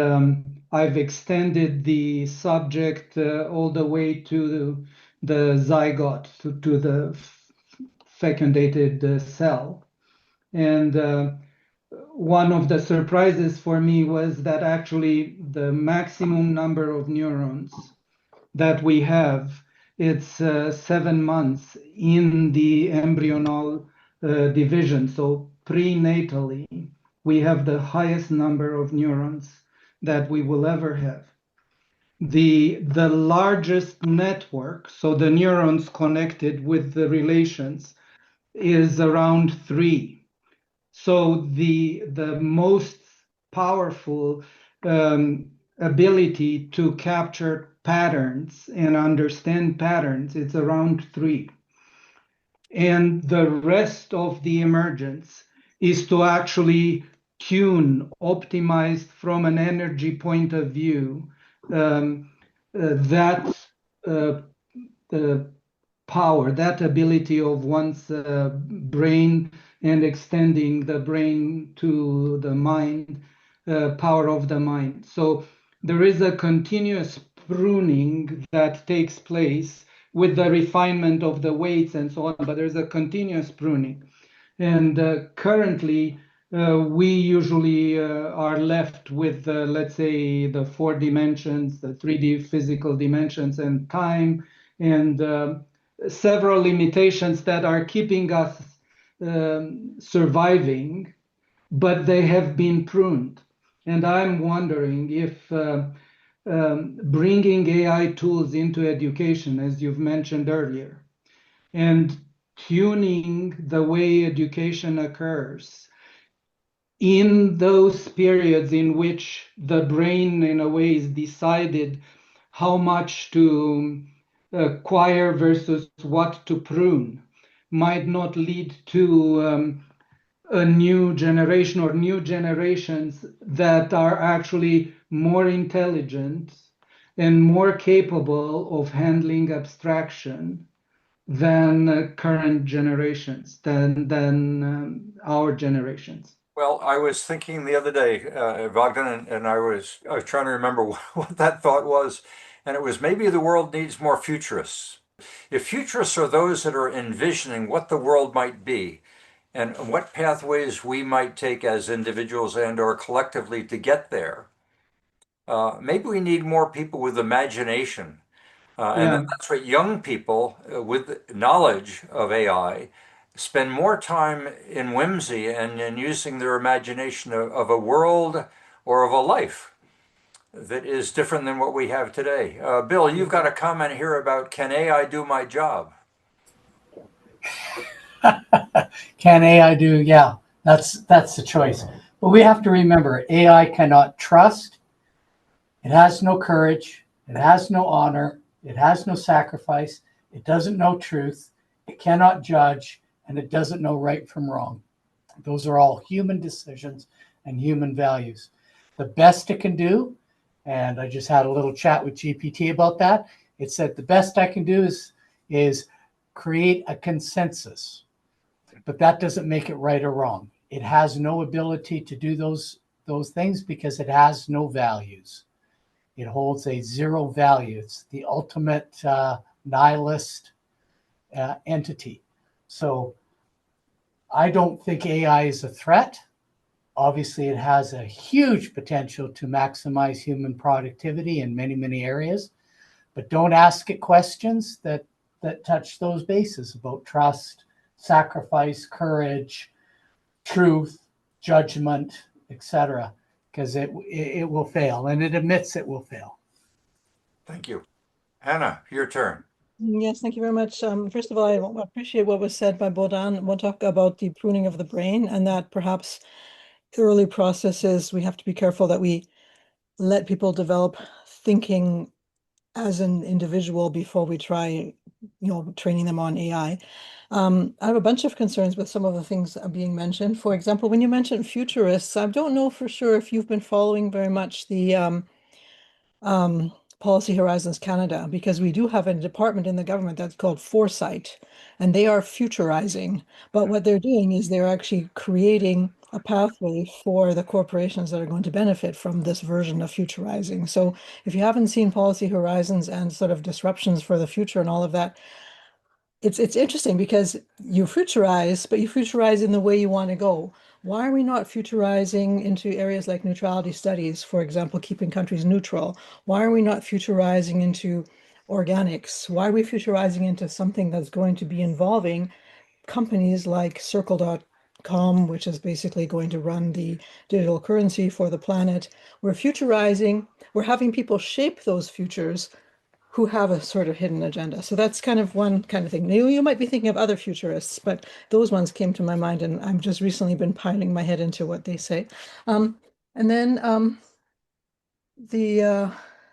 I've extended the subject all the way to the zygote, to the fecundated cell. And one of the surprises for me was that actually the maximum number of neurons that we have, it's 7 months in the embryonal division. So prenatally, we have the highest number of neurons that we will ever have. The largest network, so the neurons connected with the relations, is around 3. So the most powerful ability to capture patterns and understand patterns, it's around 3. And the rest of the emergence is to actually tune, optimize from an energy point of view, that power, that ability of one's brain and extending the brain to the mind, power of the mind. So there is a continuous pruning that takes place with the refinement of the weights and so on, but there's a continuous pruning. And currently, we usually are left with, let's say, the 4 dimensions, the 3D physical dimensions and time, and several limitations that are keeping us surviving, but they have been pruned. And I'm wondering if bringing AI tools into education, as you've mentioned earlier, and tuning the way education occurs in those periods in which the brain, in a way, is decided how much to acquire versus what to prune, might not lead to a new generation or new generations that are actually more intelligent and more capable of handling abstraction than current generations, than our generations. Well, I was thinking the other day, Bogdan, and I was trying to remember what that thought was, and it was maybe the world needs more futurists. If futurists are those that are envisioning what the world might be and what pathways we might take as individuals and or collectively to get there, maybe we need more people with imagination. And Yeah. then that's what young people with knowledge of AI spend more time in whimsy and in using their imagination of a world or of a life that is different than what we have today. Bill, you've got a comment here about can AI do my job? Can AI do? Yeah, that's the choice. But we have to remember, AI cannot trust. It has no courage. It has no honor. It has no sacrifice. It doesn't know truth. It cannot judge, and it doesn't know right from wrong. Those are all human decisions and human values. The best it can do, and I just had a little chat with GPT about that. It said the best I can do is create a consensus, but that doesn't make it right or wrong. It has no ability to do those things because it has no values. It holds a 0 value. It's the ultimate nihilist entity. So I don't think AI is a threat. Obviously, it has a huge potential to maximize human productivity in many, many areas. But don't ask it questions that touch those bases about trust, sacrifice, courage, truth, judgment, etc., because it will fail, and it admits it will fail. Thank you. Hannah, your turn. Yes, thank you very much. First of all, I appreciate what was said by Bodan. We'll talk about the pruning of the brain, and that perhaps early processes, we have to be careful that we let people develop thinking as an individual before we try, training them on AI. I have a bunch of concerns with some of the things that are being mentioned. For example, when you mentioned futurists, I don't know for sure if you've been following very much the Policy Horizons Canada, because we do have a department in the government that's called Foresight, and they are futurizing. But what they're doing is they're actually creating a pathway for the corporations that are going to benefit from this version of futurizing. So if you haven't seen Policy Horizons and sort of disruptions for the future and all of that, it's interesting because you futurize, but you futurize in the way you want to go. Why are we not futurizing into areas like neutrality studies, for example, keeping countries neutral? Why are we not futurizing into organics? Why are we futurizing into something that's going to be involving companies like Circle.com, which is basically going to run the digital currency for the planet? We're futurizing, we're having people shape those futures who have a sort of hidden agenda. So that's kind of one kind of thing. You might be thinking of other futurists, but those ones came to my mind, and I've just recently been piling my head into what they say. And then the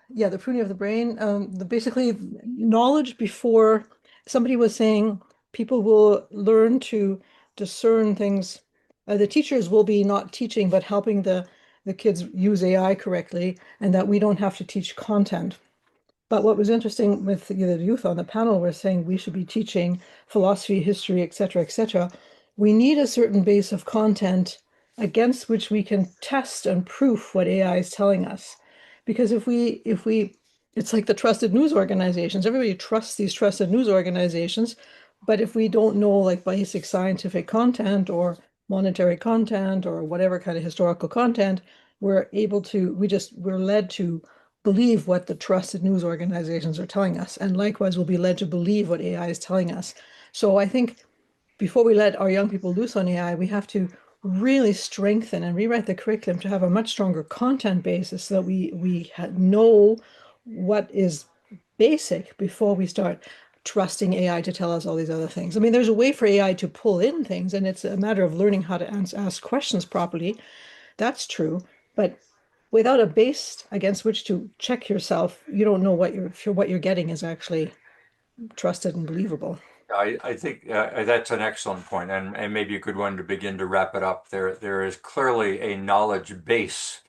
yeah, the pruning of the brain. The basically knowledge before somebody was saying people will learn to discern things. The teachers will be not teaching, but helping the kids use AI correctly, and that we don't have to teach content. But what was interesting with the youth on the panel were saying we should be teaching philosophy, history, et cetera, we need a certain base of content against which we can test and proof what AI is telling us. Because if we, it's like the trusted news organizations. Everybody trusts these trusted news organizations, but if we don't know like basic scientific content or monetary content or whatever kind of historical content, we're led to believe what the trusted news organizations are telling us. And likewise, we'll be led to believe what AI is telling us. So I think before we let our young people loose on AI, we have to really strengthen and rewrite the curriculum to have a much stronger content basis so that we know what is basic before we start trusting AI to tell us all these other things. I mean, there's a way for AI to pull in things, and it's a matter of learning how to ask questions properly. That's true. But without a base against which to check yourself, you don't know what you're getting is actually trusted and believable. I think that's an excellent point, and maybe a good one to begin to wrap it up. There is clearly a knowledge base,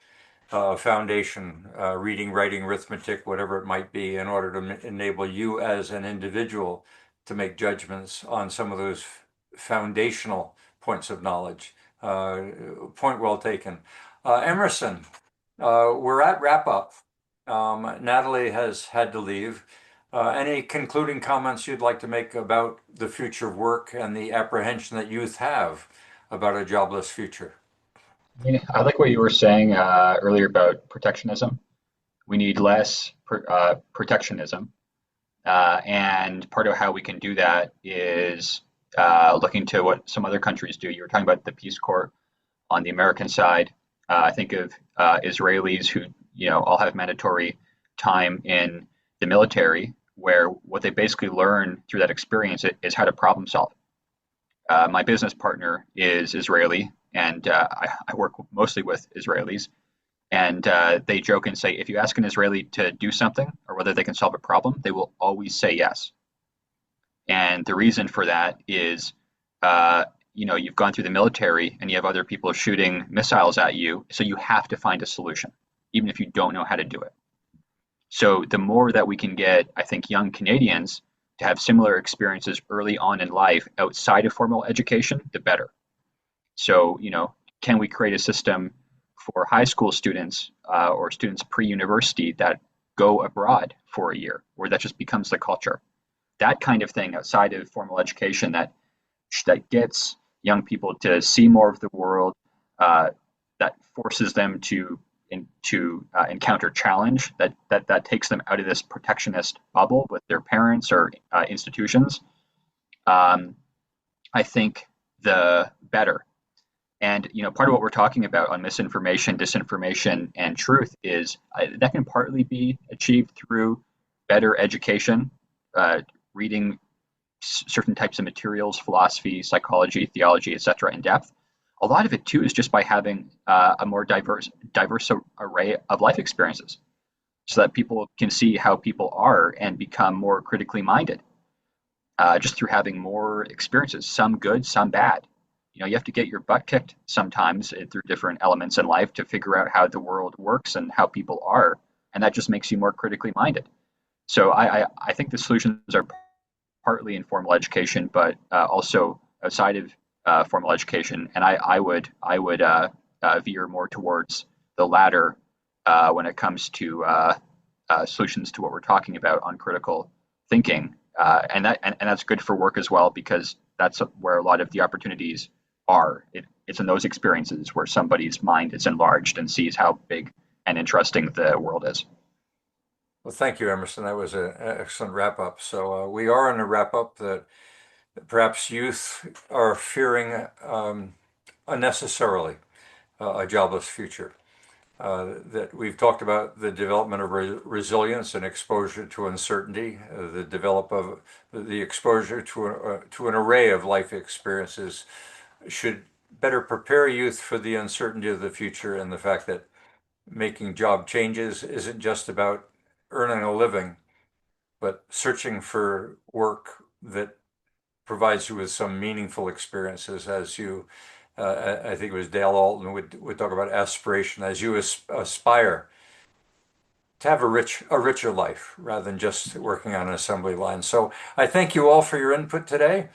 foundation, reading, writing, arithmetic, whatever it might be, in order to enable you as an individual to make judgments on some of those foundational points of knowledge. Point well taken. Emerson, we're at wrap up. Natalie has had to leave. Any concluding comments you'd like to make about the future of work and the apprehension that youth have about a jobless future? I like what you were saying earlier about protectionism. We need less protectionism. And part of how we can do that is looking to what some other countries do. You were talking about the Peace Corps on the American side. I think of Israelis who, all have mandatory time in the military, where what they basically learn through that experience is how to problem solve. My business partner is Israeli, and I work mostly with Israelis. And they joke and say, if you ask an Israeli to do something or whether they can solve a problem, they will always say yes. And the reason for that is, you've gone through the military and you have other people shooting missiles at you, so you have to find a solution, even if you don't know how to do it. So the more that we can get, I think, young Canadians to have similar experiences early on in life outside of formal education, the better. So, can we create a system for high school students or students pre-university that go abroad for a year, where that just becomes the culture? That kind of thing outside of formal education that gets young people to see more of the world, that forces them to encounter challenge, that takes them out of this protectionist bubble with their parents or institutions. I think the better. And part of what we're talking about on misinformation, disinformation, and truth is that can partly be achieved through better education, reading certain types of materials, philosophy, psychology, theology, etc., in depth. A lot of it too is just by having a more diverse array of life experiences, so that people can see how people are and become more critically minded. Just through having more experiences, some good, some bad. You have to get your butt kicked sometimes through different elements in life to figure out how the world works and how people are, and that just makes you more critically minded. So I think the solutions are partly in formal education, but also outside of formal education, and I would veer more towards the latter when it comes to solutions to what we're talking about on critical thinking, and that's good for work as well because that's where a lot of the opportunities are. It's in those experiences where somebody's mind is enlarged and sees how big and interesting the world is. Well, thank you, Emerson. That was an excellent wrap up. So we are in a wrap up that perhaps youth are fearing unnecessarily a jobless future. That we've talked about the development of resilience and exposure to uncertainty, the exposure to an array of life experiences should better prepare youth for the uncertainty of the future and the fact that making job changes isn't just about earning a living, but searching for work that provides you with some meaningful experiences as you, I think it was Dale Alton would talk about aspiration as you aspire to have a richer life rather than just working on an assembly line. So I thank you all for your input today.